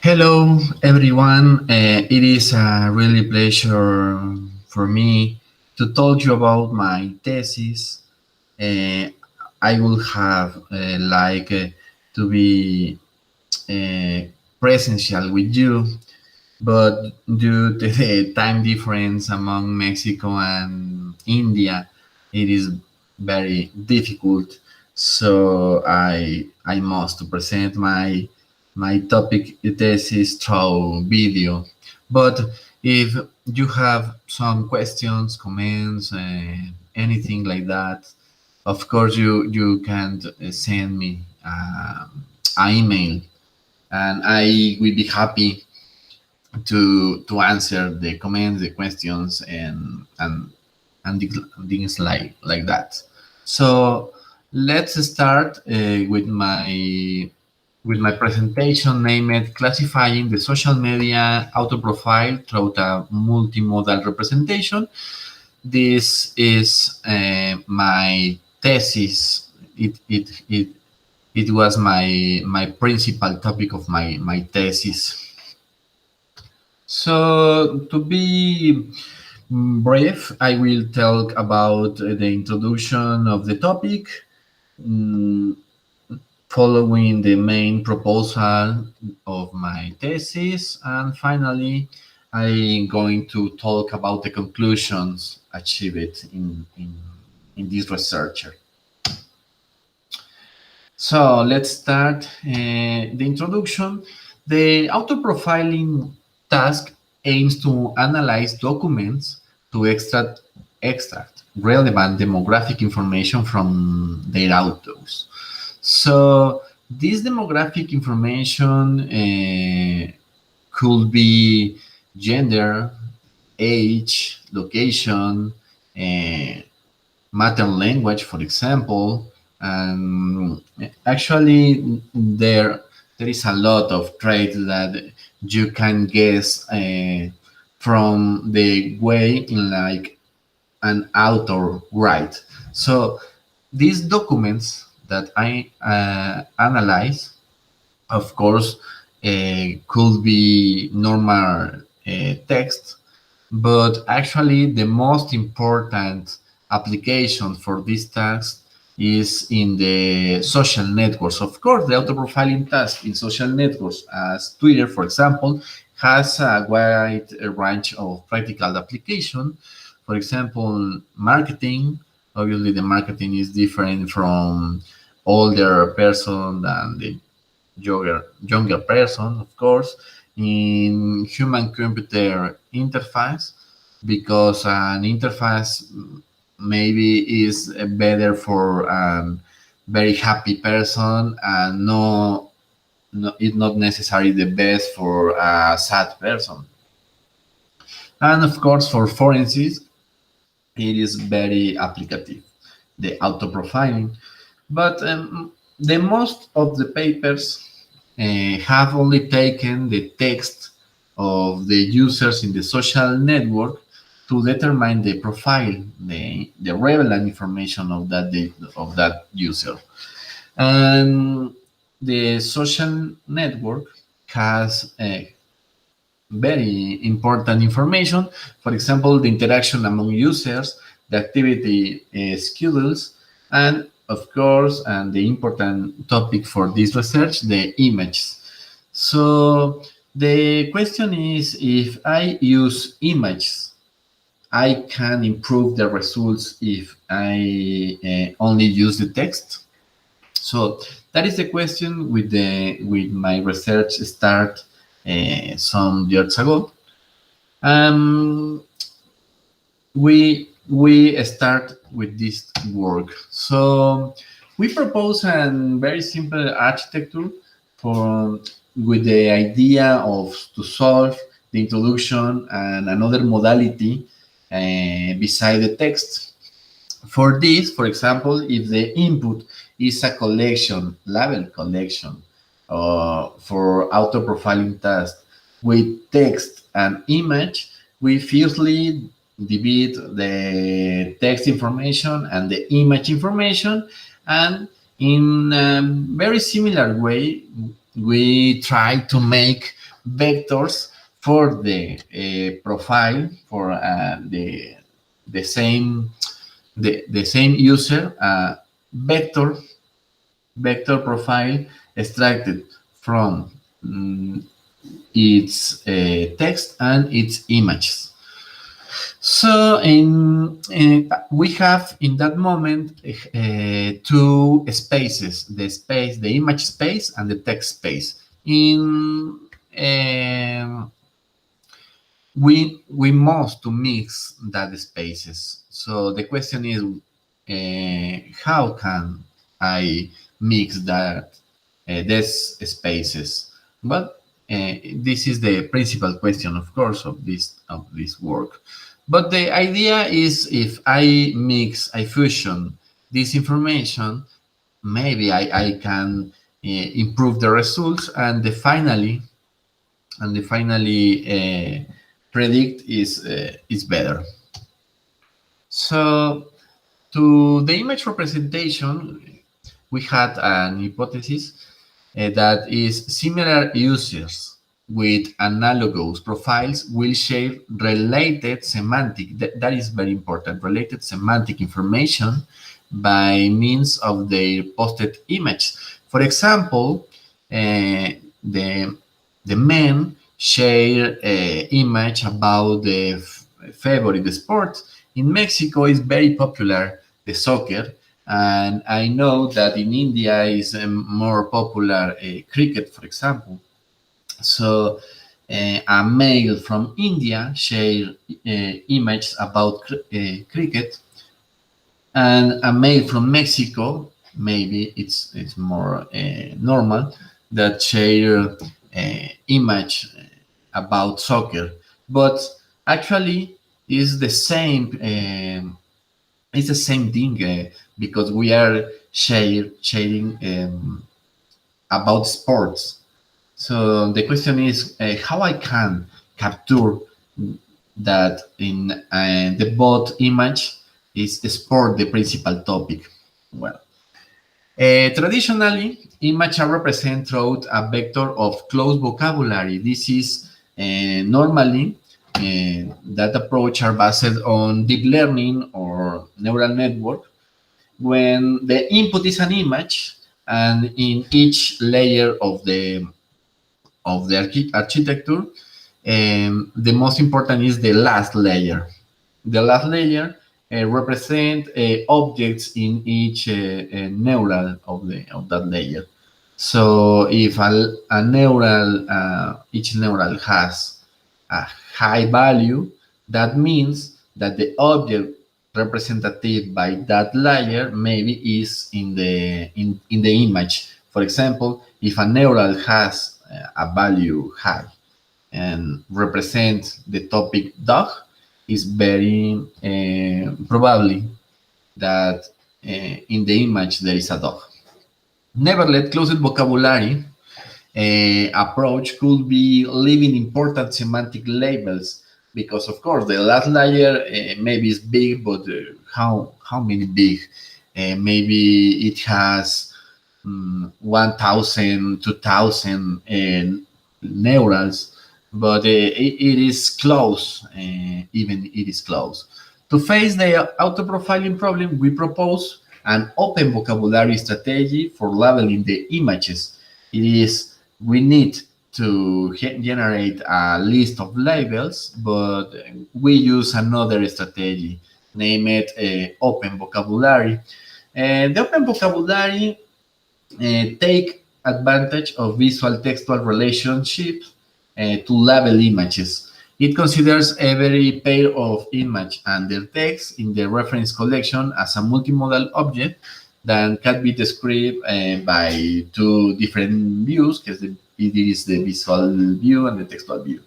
Hello, everyone. It is a really pleasure for me to talk you about my thesis. Uh, I will have to be uh, presential with you, but due to the time difference among Mexico and India, it is very difficult. So I must present my topic thesis through video. But if you have some questions, comments, anything like that, of course you can send me an email, and I will be happy to answer the comments, the questions, and things like that. So let's start with my presentation named "Classifying the Social Media Auto Profile Through a Multimodal Representation." This is my thesis. It was my principal topic of my thesis. So, to be brief, I will talk about the introduction of the topic, mm, following the main proposal of my thesis, and finally, I'm going to talk about the conclusions achieved in this research. So let's start the introduction. The auto-profiling task aims to analyze documents to extract relevant demographic information from their autos. So this demographic information could be gender, age, location, uh, maternal language, for example. And actually, there is a lot of traits that you can guess from the way in like an author write. So these documents that I analyze, of course, could be normal text, but actually, the most important application for this task is in the social networks. Of course, the auto-profiling task in social networks, as Twitter, for example, has a wide range of practical application. For example, marketing. Obviously, the marketing is different from older person than the younger person, of course, in human computer interface, because an interface maybe is better for a very happy person, and it's not necessarily the best for a sad person. And of course, for forensics, it is very applicative, the auto profiling. But the most of the papers have only taken the text of the users in the social network to determine the profile, the relevant information of that user. And the social network has very important information. For example, the interaction among users, the activity schedules, and of course, and the important topic for this research, the images. So the question is, if I use images, I can improve the results if I only use the text. So that is the question with my research start some years ago. Um, we start with this work. So we propose a very simple architecture for with the idea of to solve the introduction and another modality beside the text. For this, for example, if the input is a collection, label collection, for auto profiling task with text and image, we firstly divide the text information and the image information, and in a very similar way, we try to make vectors for the profile for the same user, vector vector profile extracted from its text and its images. So we have in that moment two spaces: the image space, and the text space. In we must to mix that spaces. So the question is, how can I mix that these spaces? But this is the principal question, of course, of this work. But the idea is, if I fusion this information, maybe I can improve the results, and predict is better. So to the image representation, we had an hypothesis that is similar users with analogous profiles will share related semantic, that is very important, related semantic information by means of their posted image. For example, the the men share image about the favorite sport. In Mexico, is very popular the soccer, and I know that in India is more popular cricket, for example. So a male from India share images about cricket, and a male from Mexico, maybe it's more normal, that share image about soccer, but actually is the same. It's the same thing because we are sharing about sports. So the question is how I can capture that in the both image is sport the principal topic. Well, traditionally, image are represented through a vector of closed vocabulary. This is normally that approach are based on deep learning or neural network. When the input is an image, and in each layer of the architecture, the most important is the last layer. The last layer represent objects in each neural of that layer. So if a neural, each neural has a high value, that means that the object representative by that layer maybe is in the image. For example, if a neural has a value high and represent the topic dog, is very probably that in the image there is a dog. Nevertheless, closed vocabulary approach could be leaving important semantic labels, because of course the last layer maybe is big, but how many big? Maybe it has 1,000, 2,000 neurals, but it is close, even it is close. To face the auto-profiling problem, we propose an open vocabulary strategy for labeling the images. It is, we need to generate a list of labels, but we use another strategy, name it open vocabulary. And the open vocabulary take advantage of visual textual relationships to label images. It considers every pair of image and their text in the reference collection as a multimodal object that can be described by two different views, because it is the visual view and the textual view.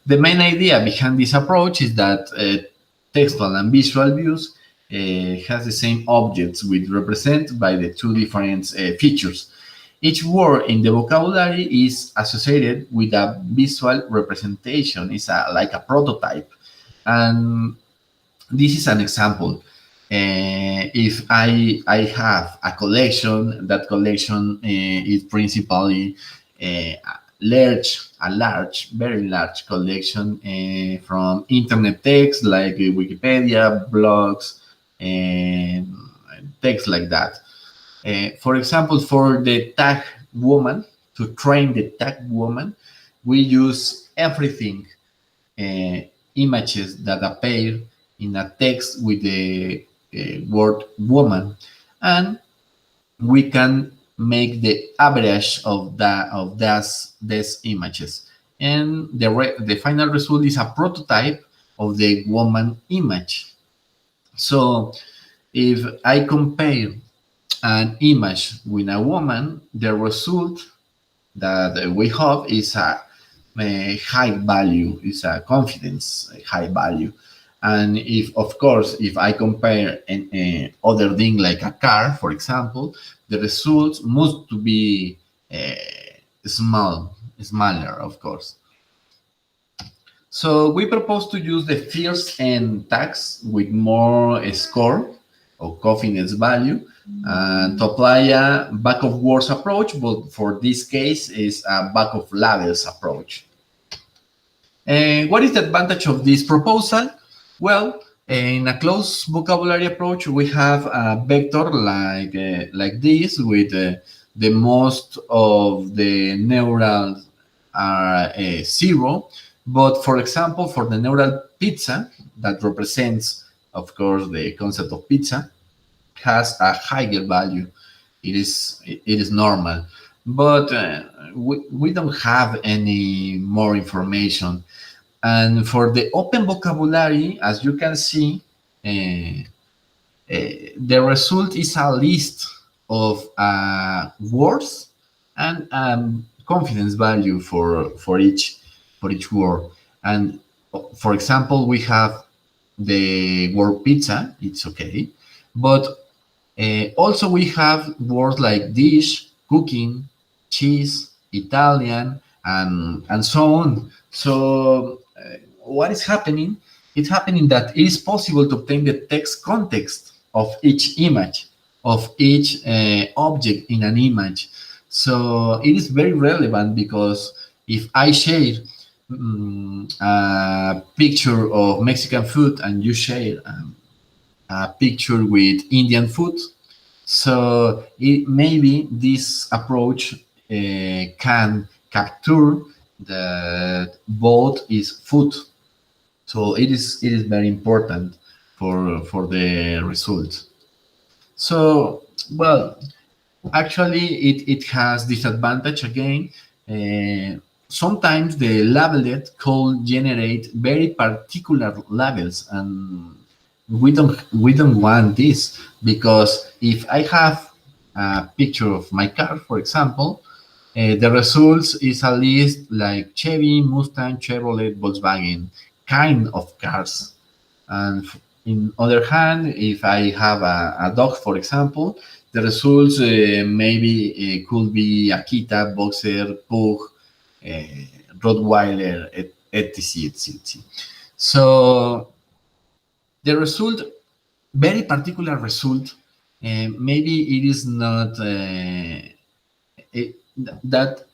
The main idea behind this approach is that textual and visual views has the same objects which represent by the two different features. Each word in the vocabulary is associated with a visual representation. It's like a prototype. And this is an example. If I have a collection, that collection is principally very large collection from internet text like Wikipedia, blogs, and text like that. For example, for the tag woman, to train the tag woman, we use everything, uh, images that appear in a text with the word woman, and we can make the average of these images, and the final result is a prototype of the woman image. So if I compare an image with a woman, the result that we have is a high value, is a confidence a high value. And if, of course, if I compare other thing like a car, for example, the results must to be smaller, of course. So we propose to use the first and tags with more score or confidence value, and to apply a back of words approach, but for this case is a back of labels approach. And what is the advantage of this proposal? Well, in a closed vocabulary approach, we have a vector like this with the most of the neurals are zero. But for example, for the neural pizza, that represents, of course, the concept of pizza, has a higher value. It is normal, but we don't have any more information. And for the open vocabulary, as you can see, the result is a list of words and confidence value for each word. And for example, we have the word pizza, it's okay, but also we have words like dish, cooking, cheese, Italian, and so on. So what is happening? It's happening that it is possible to obtain the text context of each image, of each object in an image. So it is very relevant because if I share a picture of Mexican food and you share a picture with Indian food, so maybe this approach can capture that both is food. So it is very important for the result. So well, actually it has disadvantage again. Sometimes the labelet could generate very particular labels, and we don't want this, because if I have a picture of my car, for example, the results is a list like Chevy, Mustang, Chevrolet, Volkswagen kind of cars. And in other hand, if I have a dog, for example, the results maybe could be Akita, Boxer, Pug, Rottweiler, etc. etc. So the result, very particular result, maybe it is not it, that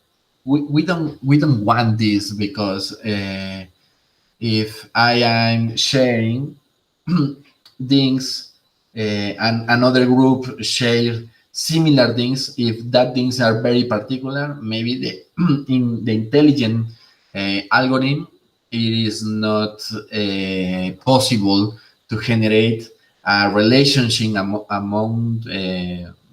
we don't want this, because if I am sharing things and another group share similar things, if that things are very particular, maybe in the intelligent algorithm, it is not possible to generate a relationship among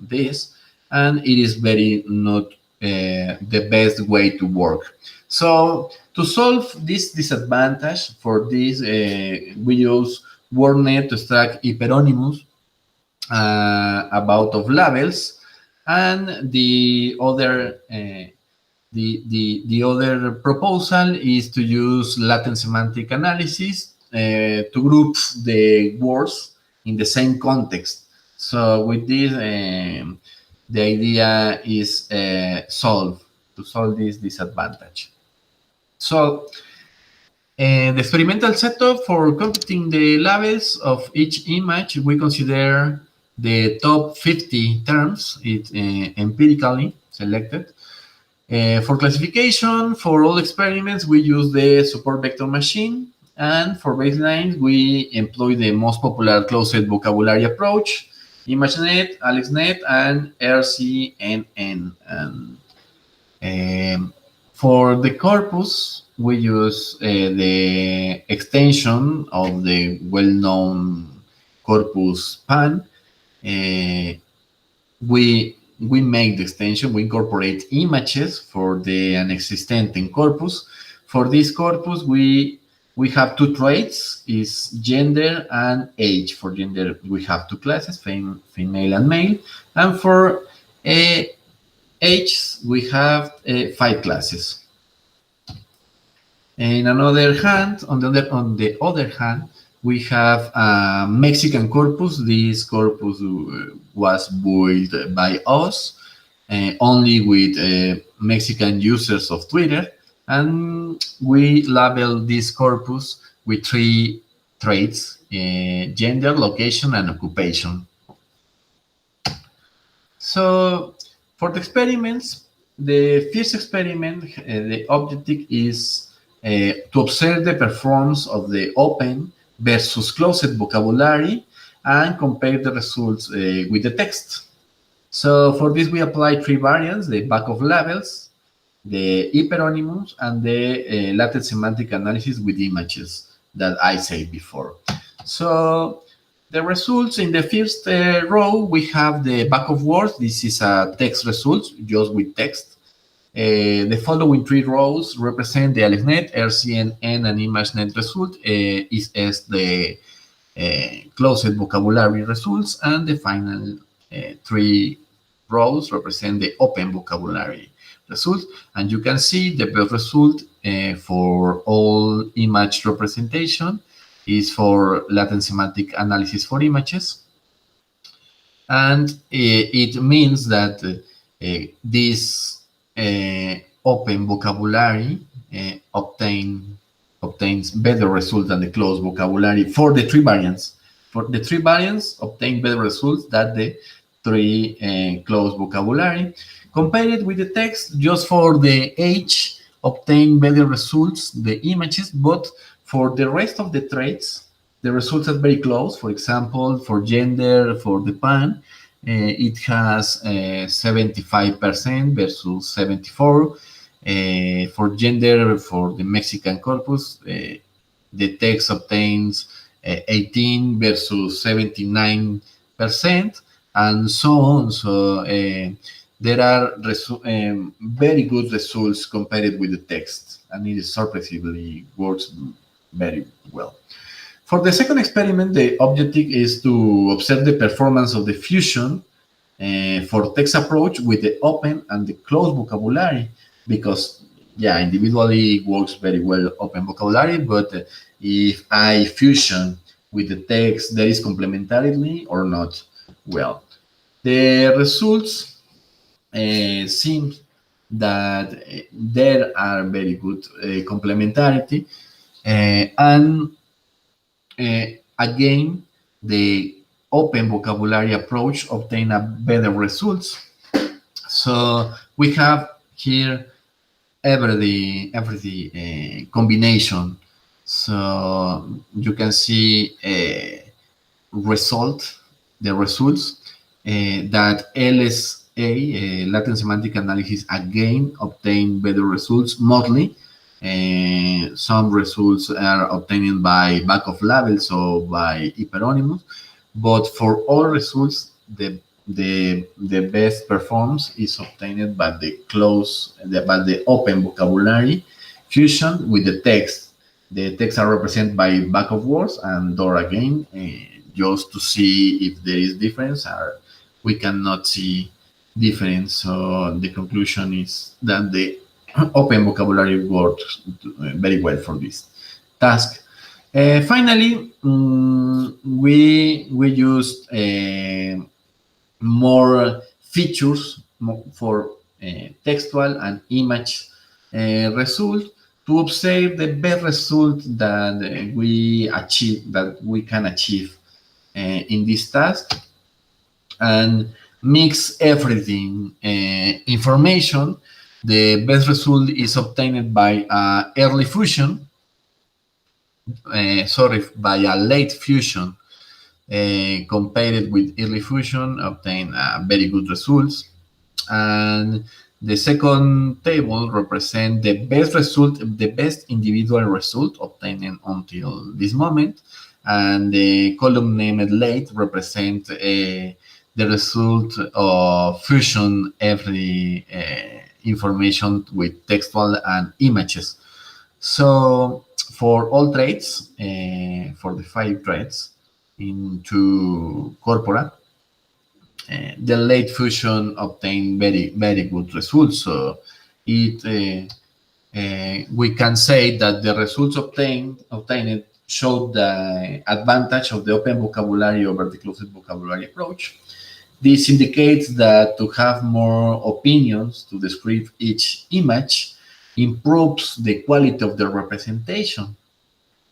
this, and it is very not the best way to work. So to solve this disadvantage, for this we use WordNet to extract hyperonyms about of labels, and the other proposal is to use latent semantic analysis to group the words in the same context. So with this, the idea is to solve this disadvantage. So the experimental setup for computing the labels of each image, we consider the top 50 terms, it empirically selected. For classification, for all experiments, we use the support vector machine. And for baselines, we employ the most popular closed vocabulary approach, ImageNet, AlexNet, and RCNN. And for the corpus, we use the extension of the well-known corpus PAN. We make the extension, we incorporate images for the unexistent corpus. For this corpus, we have two traits, is gender and age. For gender, we have two classes, female and male. And for age, we have 5 classes. In another hand, on the other hand, we have a Mexican corpus. This corpus was built by us, only with Mexican users of Twitter, and we label this corpus with 3 traits: gender, location, and occupation. So for the experiments, the first experiment, the objective is to observe the performance of the open versus closed vocabulary and compare the results with the text. So for this, we apply 3 variants: the back of labels, the hyperonyms, and the latent semantic analysis with images that I said before. So the results in the first row, we have the back of words. This is a text result, just with text. The following 3 rows represent the AlexNet, RCNN, and ImageNet result, is as the closed vocabulary results, and the final 3 rows represent the open vocabulary results. And you can see the best result for all image representation is for latent semantic analysis for images. And it means that this open vocabulary obtains better results than the closed vocabulary for the 3 variants. For the 3 variants, obtain better results than the 3 closed vocabulary. Compared with the text, just for the age, obtain better results, the images, but for the rest of the traits, the results are very close. For example, for gender, for the PAN, it has 75% versus 74. For gender, for the Mexican corpus, the text obtains 18 versus 79%, and so on. So there are very good results compared with the text, and it surprisingly works very well. For the second experiment, the objective is to observe the performance of the fusion for text approach with the open and the closed vocabulary, because individually it works very well open vocabulary, but if I fusion with the text, there is complementarity or not. Well, the results seem that there are very good complementarity, and again, the open vocabulary approach obtain a better results. So we have here every combination. So you can see the results that LSA, latent semantic analysis, again obtain better results mostly. Some results are obtained by back of labels or by hyperonyms, but for all results, the best performance is obtained by the open vocabulary fusion with the text. The texts are represented by back of words and door again, just to see if there is difference, or we cannot see difference. So the conclusion is that the open vocabulary works very well for this task. Finally, we used more features for textual and image result to observe the best result that we can achieve in this task, and mix everything information The best result is obtained by early fusion, by a late fusion compared with early fusion, obtain very good results. And the second table represents the best result, the best individual result obtained until this moment. And the column named late represents the result of fusion every information with textual and images. So for all trades, for the 5 trades into corpora, the late fusion obtained very good results. So we can say that the results obtained showed the advantage of the open vocabulary over the closed vocabulary approach. This indicates that to have more opinions to describe each image improves the quality of the representation.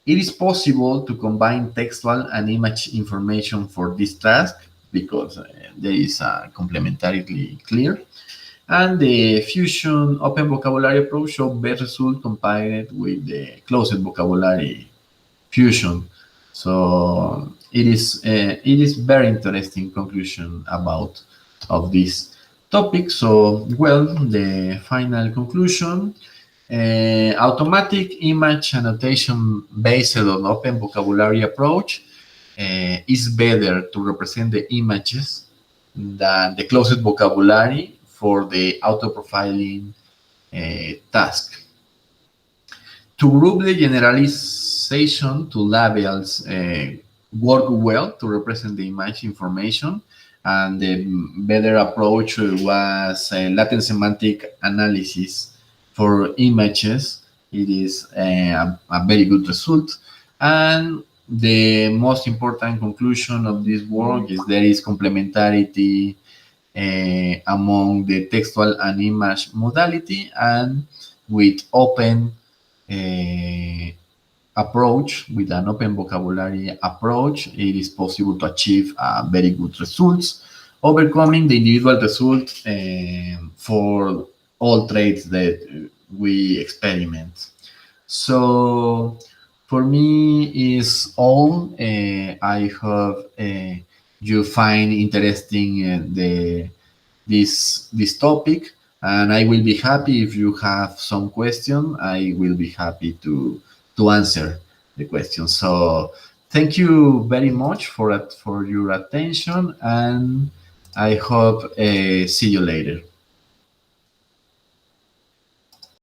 It is possible to combine textual and image information for this task because there is a complementarity clear. And the fusion open vocabulary approach showed best result compared with the closed vocabulary fusion. So it is very interesting conclusion about of this topic. So well, the final conclusion. Automatic image annotation based on open vocabulary approach is better to represent the images than the closed vocabulary for the auto profiling task. To group the generalization to labels work well to represent the image information, and the better approach was latent semantic analysis for images. It is a very good result. And the most important conclusion of this work is there is complementarity among the textual and image modality, and with open approach, with an open vocabulary approach, it is possible to achieve very good results, overcoming the individual result for all traits that we experiment. So for me is all. I hope you find interesting this topic, and I will be happy if you have some question. I will be happy to answer the question. So thank you very much for your attention, and I hope see you later.